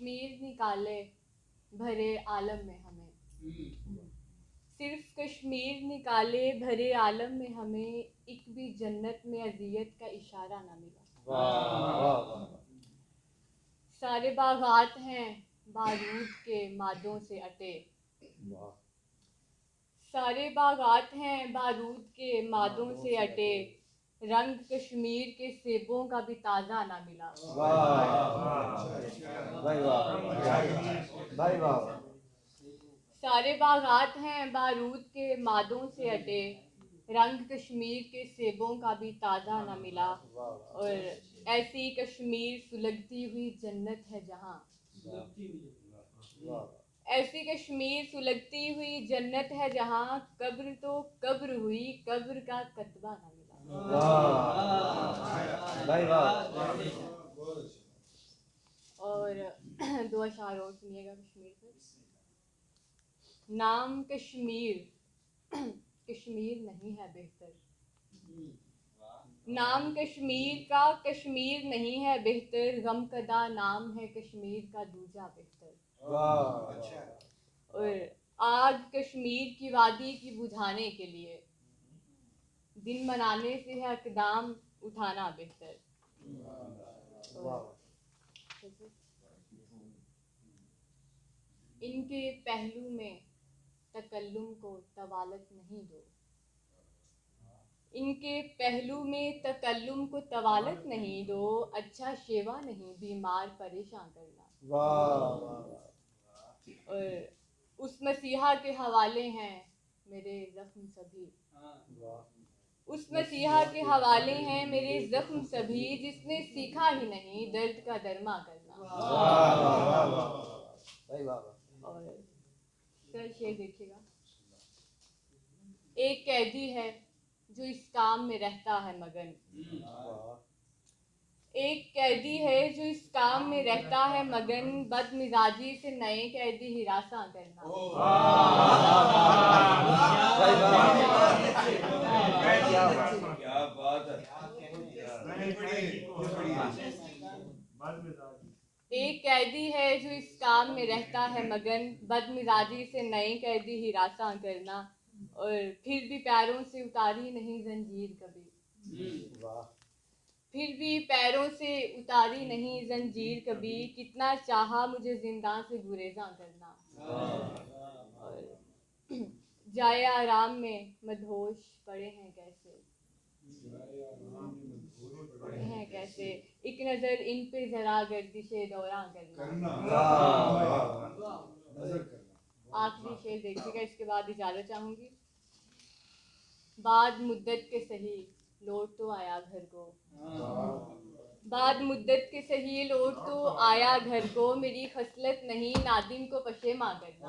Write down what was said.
कश्मीर निकाले भरे आलम में हमें, सिर्फ कश्मीर निकाले भरे आलम में हमें, एक भी जन्नत में अज़ियत का इशारा ना मिला। सारे बागात हैं बारूद के मादों से अटे, सारे बागात हैं बारूद के मादों से अटे, रंग कश्मीर के सेबों का भी ताज़ा ना मिला। सारे बागात हैं बारूद के मादों से अटे, रंग कश्मीर के सेबों का भी ताज़ा ना मिला। और ऐसी कश्मीर सुलगती हुई जन्नत है जहाँ, ऐसी कश्मीर सुलगती हुई जन्नत है जहाँ, कब्र तो कब्र हुई कब्र का कतबा ना मिला। और दो अशार और सुनिएगा कश्मीर पर। नाम कश्मीर कश्मीर नहीं है बेहतर, नाम कश्मीर का कश्मीर नहीं है बेहतर, गम कदा नाम है कश्मीर का दूजा बेहतर। और आग कश्मीर की वादी की बुझाने के लिए, दिन मनाने से है अक़दाम उठाना बेहतर। इनके पहलू में तकल्लुम को तवालत नहीं दो, इनके पहलू में तकल्लुम को तवालत नहीं दो, अच्छा शेवा नहीं बीमार परेशान करना। और उस मसीहा के हवाले हैं मेरे ज़ख्म सभी, उस मसीहा के हवाले हैं मेरे ज़ख्म सभी, जिसने सीखा ही नहीं दर्द का दरमा करना। और सर शेर देखिएगा। एक कैदी है जो इस काम में रहता है मगन, एक कैदी है जो इस काम में रहता है मगन, बदमिजाजी से नए कैदी हिरासा करना। क्या बात है। एक कैदी है जो इस काम में रहता है मगन, बदमिजाजी से नए कैदी हिरासा करना। और फिर भी पैरों से उतारी नहीं जंजीर कभी, फिर भी पैरों से उतारी नहीं जंजीर कभी, कितना चाहा मुझे जिंदा से गुरेजा करना। और जाए आराम में मदहोश पड़े हैं कैसे, हैं कैसे, एक नज़र इन पे जरा गर्दिशे दौरा करना। आखिरी शेर देखिएगा, इसके बाद इजाज़त चाहूँगी। बाद मुद्दत के सही लौट तो आया घर को, बाद मुद्दत के सही लौट तो आया घर को, मेरी खसलत नहीं नादिम को पशेमा करना।